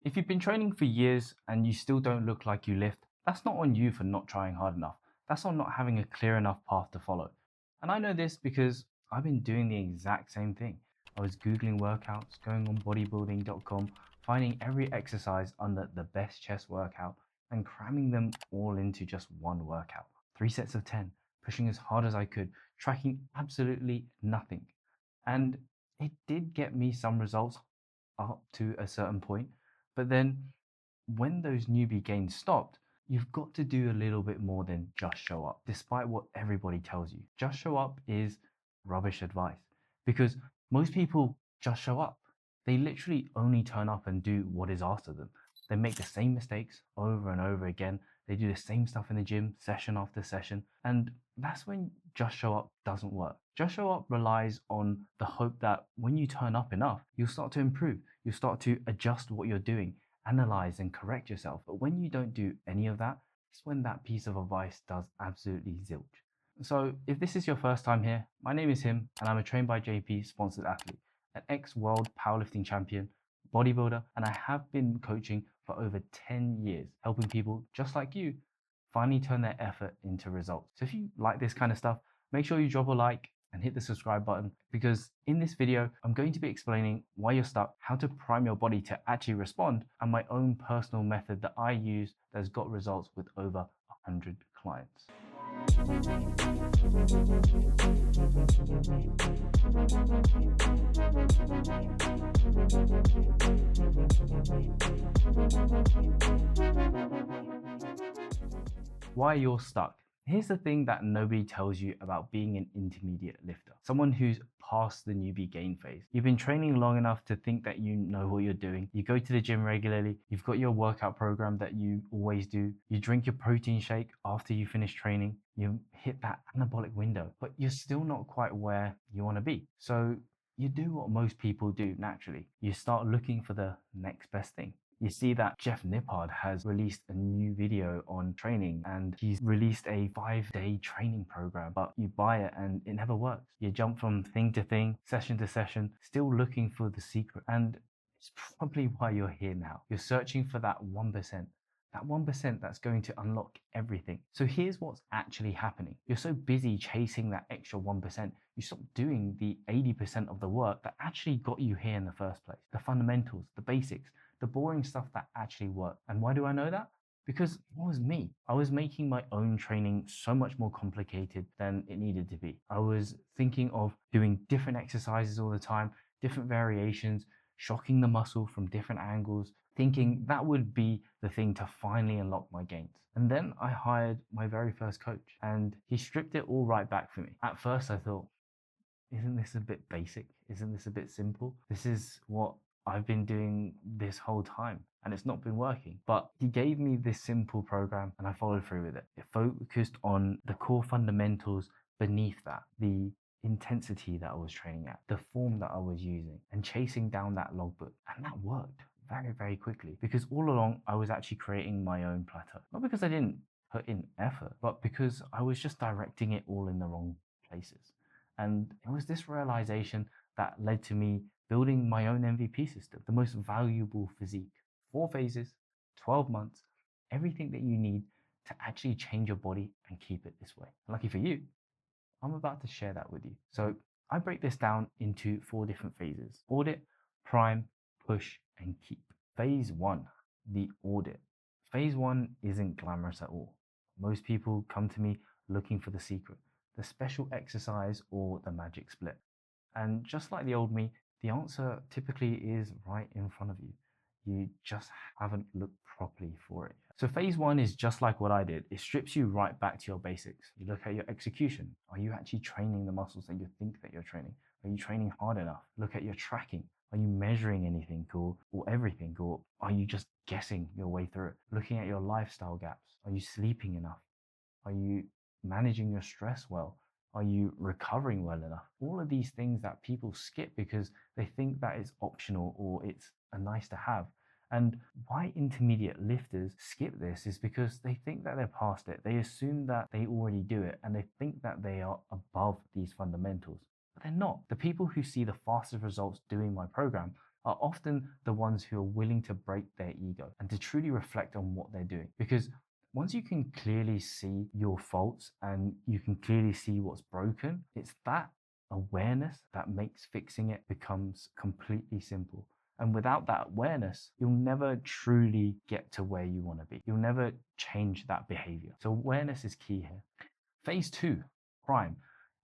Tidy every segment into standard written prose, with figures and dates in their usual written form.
If you've been training for years and you still don't look like you lift, that's not on you for not trying hard enough. That's on not having a clear enough path to follow. And I know this because I've been doing the exact same thing. I was Googling workouts, going on bodybuilding.com, finding every exercise under the best chest workout and cramming them all into just one workout. 3 sets of 10, pushing as hard as I could, tracking absolutely nothing. And it did get me some results up to a certain point. But then when those newbie gains stopped, you've got to do a little bit more than just show up, despite what everybody tells you. Just show up is rubbish advice because most people just show up. They literally only turn up and do what is asked of them. They make the same mistakes over and over again. They do the same stuff in the gym, session after session. And that's when just show up doesn't work. Just show up relies on the hope that when you turn up enough, you'll start to improve. You'll start to adjust what you're doing, analyze and correct yourself. But when you don't do any of that, it's when that piece of advice does absolutely zilch. So if this is your first time here, my name is Him and I'm a Trained by JP sponsored athlete, an ex-world powerlifting champion, bodybuilder, and I have been coaching for over 10 years, helping people just like you finally turn their effort into results. So if you like this kind of stuff, make sure you drop a like and hit the subscribe button, because in this video, I'm going to be explaining why you're stuck, how to prime your body to actually respond, and my own personal method that I use that's got results with over 100 clients. Why you're stuck. Here's the thing that nobody tells you about being an intermediate lifter, someone who's past the newbie gain phase. You've been training long enough to think that you know what you're doing. You go to the gym regularly. You've got your workout program that you always do. You drink your protein shake after you finish training. You hit that anabolic window, but you're still not quite where you want to be. So you do what most people do naturally. You start looking for the next best thing. You see that Jeff Nippard has released a new video on training and he's released a 5-day training program, but you buy it and it never works. You jump from thing to thing, session to session, still looking for the secret. And it's probably why you're here now. You're searching for that 1%. That 1% that's going to unlock everything. So here's what's actually happening. You're so busy chasing that extra 1%, you stop doing the 80% of the work that actually got you here in the first place. The fundamentals, the basics, the boring stuff that actually worked. And why do I know that? Because it was me. I was making my own training so much more complicated than it needed to be. I was thinking of doing different exercises all the time, different variations, shocking the muscle from different angles, thinking that would be the thing to finally unlock my gains. And then I hired my very first coach and he stripped it all right back for me. At first I thought, isn't this a bit basic? Isn't this a bit simple? This is what I've been doing this whole time and it's not been working. But he gave me this simple program and I followed through with it. It focused on the core fundamentals beneath that, the intensity that I was training at, the form that I was using, and chasing down that logbook. And that worked very, very quickly because all along I was actually creating my own plateau. Not because I didn't put in effort, but because I was just directing it all in the wrong places. And it was this realization that led to me building my own MVP system, the most valuable physique. 4 phases, 12 months, everything that you need to actually change your body and keep it this way. Lucky for you, I'm about to share that with you. So I break this down into 4 different phases: audit, prime, push, and keep. Phase 1, the audit. Phase 1 isn't glamorous at all. Most people come to me looking for the secret, the special exercise or the magic split. And just like the old me, the answer typically is right in front of you. You just haven't looked properly for it yet. So phase 1 is just like what I did. It strips you right back to your basics. You look at your execution. Are you actually training the muscles that you think that you're training? Are you training hard enough? Look at your tracking. Are you measuring anything or everything? Or are you just guessing your way through it? Looking at your lifestyle gaps. Are you sleeping enough? Are you managing your stress well? Are you recovering well enough? All of these things that people skip because they think that it's optional or it's a nice to have. And why intermediate lifters skip this is because they think that they're past it. They assume that they already do it and they think that they are above these fundamentals. But they're not. The people who see the fastest results doing my program are often the ones who are willing to break their ego and to truly reflect on what they're doing. Because once you can clearly see your faults and you can clearly see what's broken, it's that awareness that makes fixing it becomes completely simple. And without that awareness, you'll never truly get to where you want to be. You'll never change that behavior. So awareness is key here. Phase two, prime.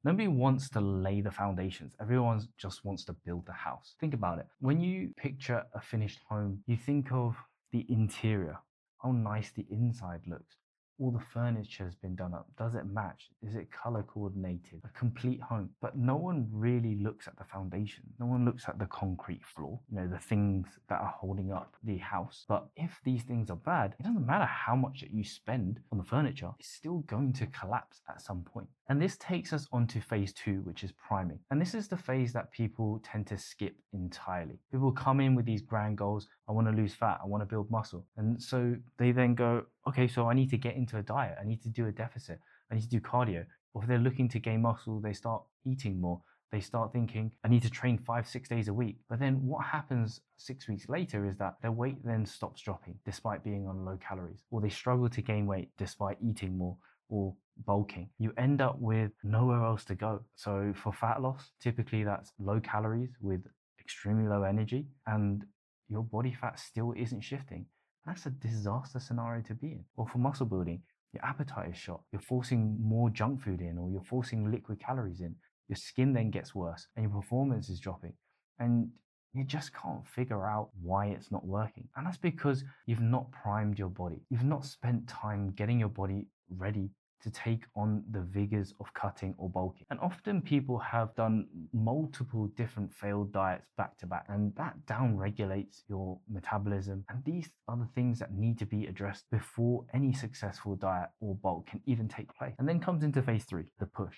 Nobody wants to lay the foundations. Everyone just wants to build the house. Think about it. When you picture a finished home, you think of the interior, how nice the inside looks. All the furniture has been done up. Does it match? Is it color coordinated? A complete home. But no one really looks at the foundation. No one looks at the concrete floor, the things that are holding up the house. But if these things are bad, it doesn't matter how much that you spend on the furniture, it's still going to collapse at some point. And this takes us on to phase two, which is priming. And this is the phase that people tend to skip entirely. People come in with these grand goals. I want to lose fat. I want to build muscle. And so they then go, okay, so I need to get into a diet. I need to do a deficit. I need to do cardio. Or if they're looking to gain muscle, they start eating more. They start thinking, I need to train 5-6 days a week. But then what happens 6 weeks later is that their weight then stops dropping despite being on low calories, or they struggle to gain weight despite eating more or bulking. You end up with nowhere else to go. So for fat loss, typically that's low calories with extremely low energy, and your body fat still isn't shifting. That's a disaster scenario to be in. Or for muscle building, your appetite is shot. You're forcing more junk food in, or you're forcing liquid calories in. Your skin then gets worse and your performance is dropping. And you just can't figure out why it's not working. And that's because you've not primed your body. You've not spent time getting your body ready to take on the vigors of cutting or bulking. And often people have done multiple different failed diets back to back, and that down regulates your metabolism. And these are the things that need to be addressed before any successful diet or bulk can even take place. And then comes into phase three, the push.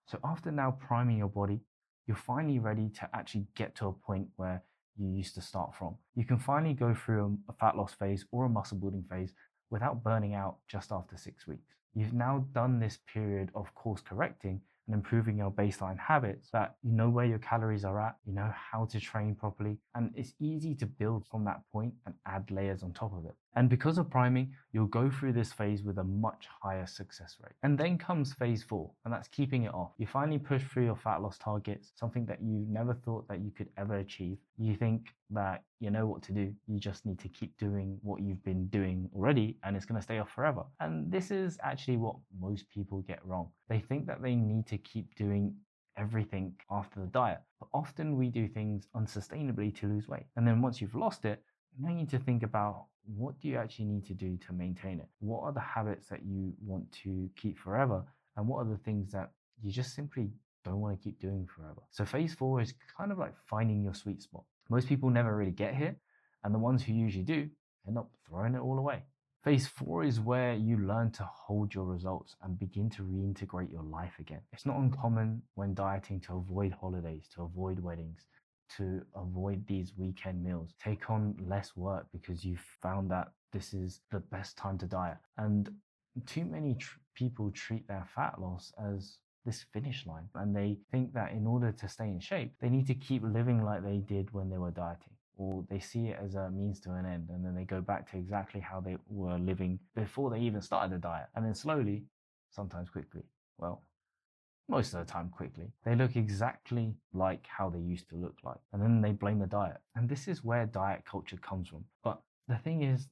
So after now priming your body, you're finally ready to actually get to a point where you used to start from. You can finally go through a fat loss phase or a muscle building phase without burning out just after 6 weeks. You've now done this period of course correcting and improving your baseline habits, that you know where your calories are at, you know how to train properly, and it's easy to build from that point and add layers on top of it. And because of priming, you'll go through this phase with a much higher success rate. And then comes phase four, and that's keeping it off. You finally push through your fat loss targets, something that you never thought that you could ever achieve. You think that you know what to do. You just need to keep doing what you've been doing already, and it's going to stay off forever. And this is actually what most people get wrong. They think that they need to keep doing everything after the diet, but often we do things unsustainably to lose weight. And then once you've lost it, now you need to think about, what do you actually need to do to maintain it? What are the habits that you want to keep forever? And what are the things that you just simply don't want to keep doing forever? So phase four is kind of like finding your sweet spot. Most people never really get here, and the ones who usually do end up throwing it all away. Phase four is where you learn to hold your results and begin to reintegrate your life again. It's not uncommon when dieting to avoid holidays, to avoid weddings, to avoid these weekend meals, take on less work because you've found that this is the best time to diet. And too many people treat their fat loss as this finish line, and they think that in order to stay in shape, they need to keep living like they did when they were dieting, or they see it as a means to an end, and then they go back to exactly how they were living before they even started the diet. And then slowly, sometimes quickly, well, most of the time quickly, they look exactly like how they used to look like, and then they blame the diet. And this is where diet culture comes from. But the thing is,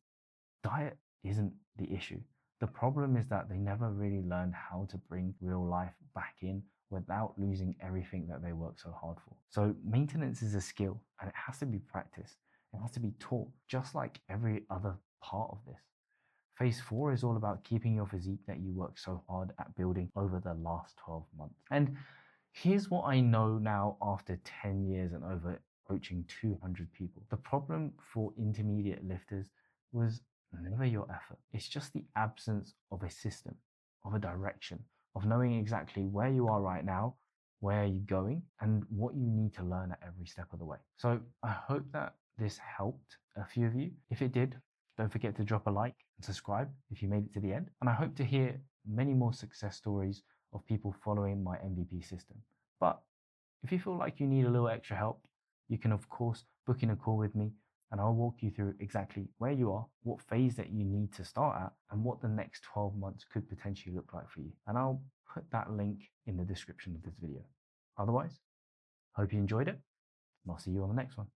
diet isn't the issue. The problem is that they never really learned how to bring real life back in without losing everything that they work so hard for. So maintenance is a skill, and it has to be practiced. It has to be taught, just like every other part of this. Phase four is all about keeping your physique that you worked so hard at building over the last 12 months. And here's what I know now after 10 years and over coaching 200 people. The problem for intermediate lifters was never your effort. It's just the absence of a system, of a direction, of knowing exactly where you are right now, where you're going, and what you need to learn at every step of the way. So I hope that this helped a few of you. If it did, don't forget to drop a like and subscribe if you made it to the end. And I hope to hear many more success stories of people following my MVP system. But if you feel like you need a little extra help, you can of course book in a call with me and I'll walk you through exactly where you are, what phase that you need to start at, and what the next 12 months could potentially look like for you. And I'll put that link in the description of this video. Otherwise, hope you enjoyed it, and I'll see you on the next one.